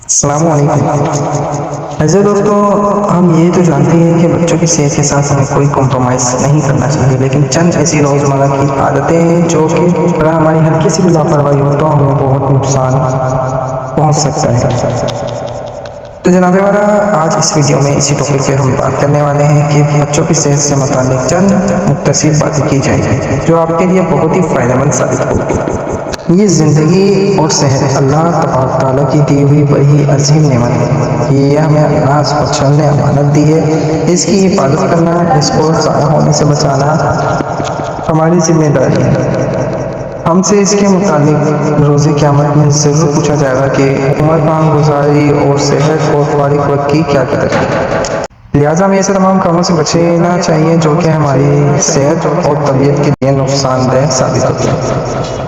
السلام علیکم۔ ایسے دوستوں، ہم یہ تو جانتے ہیں کہ بچوں کی صحت کے ساتھ ہمیں کوئی کمپرومائز نہیں کرنا چاہیے، لیکن چند ایسی روزمرہ کی عادتیں ہیں جو کہ اگر ہماری ہلکی سی بھی لاپرواہی ہو تو ہمیں بہت نقصان پہنچ سکتا ہے۔ تو جناب ہمارا آج اس ویڈیو میں اسی ٹاپک پہ ہم بات کرنے والے ہیں کہ بچوں کی صحت سے متعلق چند مختصر باتیں کی جائیں گی جو آپ کے لیے بہت ہی فائدہ مند ثابت ہوگی۔ یہ زندگی اور صحت اللہ تبارک تعالیٰ کی دی ہوئی بڑی عظیم نعمت ہے۔ یہ ہمیں اللہ اور نے امانت دی ہے۔ اس کی حفاظت کرنا، اس کو ضائع ہونے سے بچانا ہماری ذمہ داری ہے۔ ہم سے اس کے متعلق روز قیامت میں ضرور پوچھا جائے گا کہ عمر پاک گزاری اور صحت اور فارغ وقت کی کیا قدر ہے۔ لہٰذا ہمیں ایسے تمام کاموں سے بچنا چاہیے جو کہ ہماری صحت اور طبیعت کے لیے نقصان دہ ثابت ہوتے ہیں،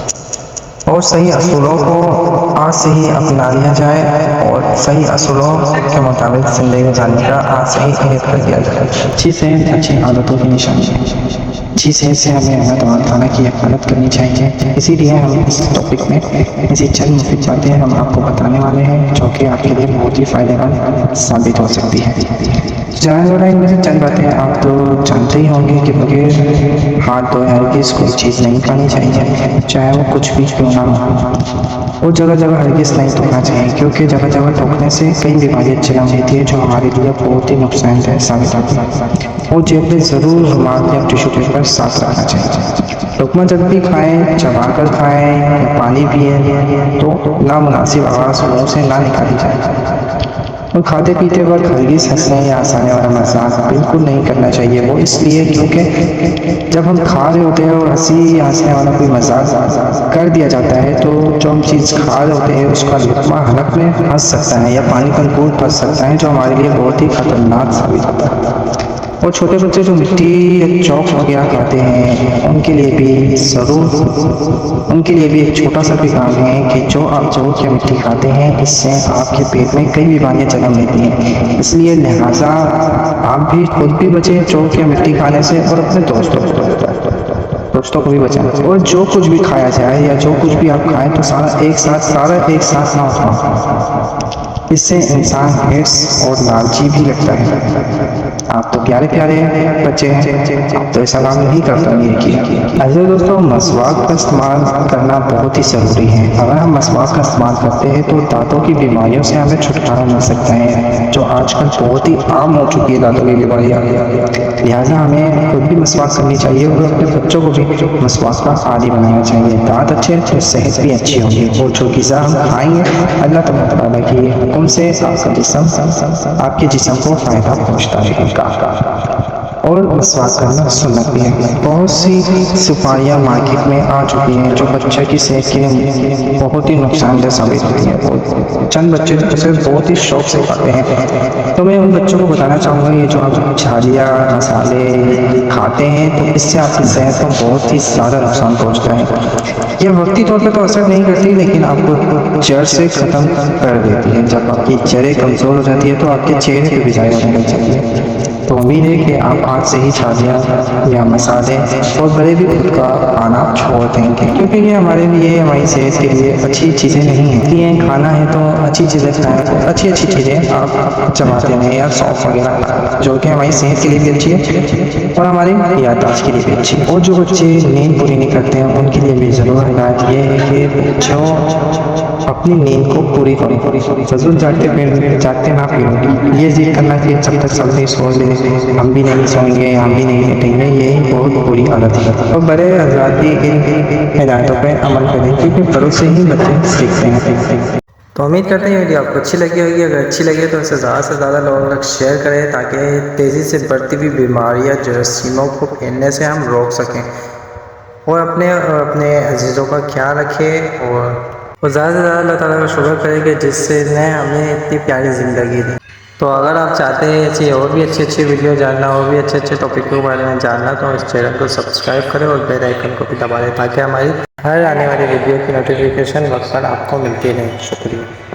اور صحیح اصولوں کو آج سے ہی اپنا لیا جائے اور صحیح اصولوں کے مطابق زندگی گزارنے کا آج سے ہی عہد کر دیا جائے۔ اچھی صحت اچھی عادتوں کی نشانی ہے۔ اچھی صحت سے ہمیں اللہ تبارک تعالیٰ کی حفاظت کرنی چاہیے، اسی لیے ہم اس ٹاپک میں ایسی چند مفید باتیں ہم آپ کو بتانے والے ہیں جو کہ آپ کے لیے بہت ہی فائدہ مند ثابت ہو سکتی ہے۔ جانور ان میں سے چند باتیں آپ تو جانتے ہی ہوں گے کہ بغیر ہاتھ دھوئے ہرگز کوئی چیز نہیں کھانی چاہیے، چاہے وہ کچھ بھی کیوں نہ ہو، اور جگہ جگہ ہرگز نہیں تھوکنا چاہیے، کیونکہ جگہ جگہ تھوکنے سے کئی بیماریاں جنم لیتی ہیں جو ہمارے لیے بہت ہی نقصان دہ ثابت ہوتی ہے۔ اور جیب میں ضرور رومال یا ٹیشو پیپر ساتھ رکھنا چاہیے۔ لقمہ جب بھی کھائیں، چبا کر کھائیں یا پانی پئیں تو نامناسب آواز منہ سے نہ نکالی جائے، اور کھاتے پیتے وقت ہرگز ہنسنے یا ہنسانے والا مزاق بالکل نہیں کرنا چاہیے۔ وہ اس لیے کیونکہ جب ہم کھا رہے ہوتے ہیں اور ہنسنے والا کوئی مزاق کر دیا جاتا ہے تو جو ہم چیز کھا رہے ہوتے ہیں اس کا لقمہ حلق میں پھنس سکتا ہے یا پانی کا گھونٹ پھنس سکتا ہے، جو ہمارے لیے بہت ہی خطرناک ثابت ہوتا ہے۔ اور چھوٹے بچے جو مٹی یا چاک وغیرہ کھاتے ہیں ان کے لیے بھی ایک چھوٹا سا پیغام ہے کہ جو آپ چاک یا مٹی کھاتے ہیں اس سے آپ کے پیٹ میں کئی بیماریاں جنم لیتی ہیں، اس لیے لہٰذا آپ بھی خود بھی بچیں چاک یا مٹی کھانے سے، اور اپنے دوستوں کو بھی بچائیں۔ اور جو کچھ بھی کھایا جائے یا جو کچھ بھی آپ کھائیں تو سارا ایک ساتھ نہ اٹھاؤ، اس سے انسان ہرس اور لالچی بھی لگتا ہے۔ آپ تو پیارے بچے ہیں، آپ تو ایسا کام نہیں کرتا میرے کی۔ ایسے دوستوں، مسواک کا استعمال کرنا بہت ہی ضروری ہے۔ اگر ہم مسواک کا استعمال کرتے ہیں تو دانتوں کی بیماریوں سے ہمیں چھٹکارا مل سکتا ہے، جو آج کل بہت ہی عام ہو چکی ہے دانتوں کی بیماریاں۔ لہٰذا ہمیں خود بھی مسواک کرنی چاہیے اور اپنے بچوں کو بھی مسواک کا عادی بنانا چاہیے۔ دانت اچھے تو صحت بھی اچھی ہوگی، اور جو غذا ہم کھائیں گے اللہ تبارک تعالیٰ کی حکم سے آپ کے جسم کو فائدہ پہنچتا رہے گا۔ اور مسواک کرنا سنت بھی ہے۔ بہت سی سپاریاں مارکیٹ میں آ چکی ہیں جو بچے کی صحت کے لیے بہت ہی نقصان دہ ثابت ہوتی ہیں، اور چند بچے اسے بہت ہی شوق سے کھاتے ہیں۔ تو میں ان بچوں کو بتانا چاہوں گا یہ جو آپ چھالیاں مسالے کھاتے ہیں تو اس سے آپ کی صحت کو بہت ہی زیادہ نقصان پہنچتا ہے۔ یہ وقتی طور پہ تو اثر نہیں کرتی، لیکن آپ کو جڑ سے ختم کر دیتی ہے۔ جب آپ کی جڑیں کمزور ہو جاتی ہے تو آپ کے چہرے پہ بھی ظاہر ہونے لگ جاتی ہے۔ تو امید ہے کہ آپ آج سے ہی چھالیاں یا مسالے اور بڑے بھی خود کا کھانا چھوڑ دیں گے، کیونکہ یہ ہمارے لیے ہماری صحت کے لیے اچھی چیزیں نہیں ہیں۔ کھانا ہے تو اچھی چیزیں کھائیں، اچھی چیزیں آپ چباتے ہیں یا سونف وغیرہ جو کہ ہماری صحت کے لیے بھی اچھی ہے اور ہماری یادداشت کے لیے بھی اچھی ہے۔ اور جو بچے نیند پوری نہیں کرتے ہیں ان کے لیے بھی ضرور ہدایت یہ ہے کہ جو اپنی نیند کو پوری کریں، فضول جاگتے نہ پھریں۔ یہ ذکر کرنا کہ جب تک سب نہیں سو لیں ہم بھی نہیں سوئیں گے، ہم بھی نہیں لیٹیں گے، یہی بہت بری عادت ہے۔ اور بڑے حضرات بھی ان ہدایتوں پہ عمل کریں، کیونکہ بڑوں سے ہی بچے سیکھتے ہیں۔ تو امید کرتے ہیں ویڈیو آپ کو اچھی لگی ہوگی۔ اگر اچھی لگے تو اسے زیادہ سے زیادہ لوگوں تک شیئر کریں تاکہ تیزی سے بڑھتی ہوئی بیماریاں جراثیموں کو پھیلنے سے ہم روک سکیں، اور اپنے عزیزوں کا خیال رکھیں، اور زیادہ سے زیادہ اللہ تعالیٰ کا شکر کریں کہ جس سے نے ہمیں اتنی پیاری زندگی دی۔ تو اگر آپ چاہتے ہیں ایسی اور بھی اچھی ویڈیو جاننا، اور بھی اچھے ٹاپک کے بارے میں جاننا، تو اس چینل کو سبسکرائب کریں اور بیل آئیکن کو بھی دبا دیں تاکہ ہماری ہر آنے والی ویڈیو کی نوٹیفیکیشن وقت پر آپ کو ملتی رہے۔ شکریہ۔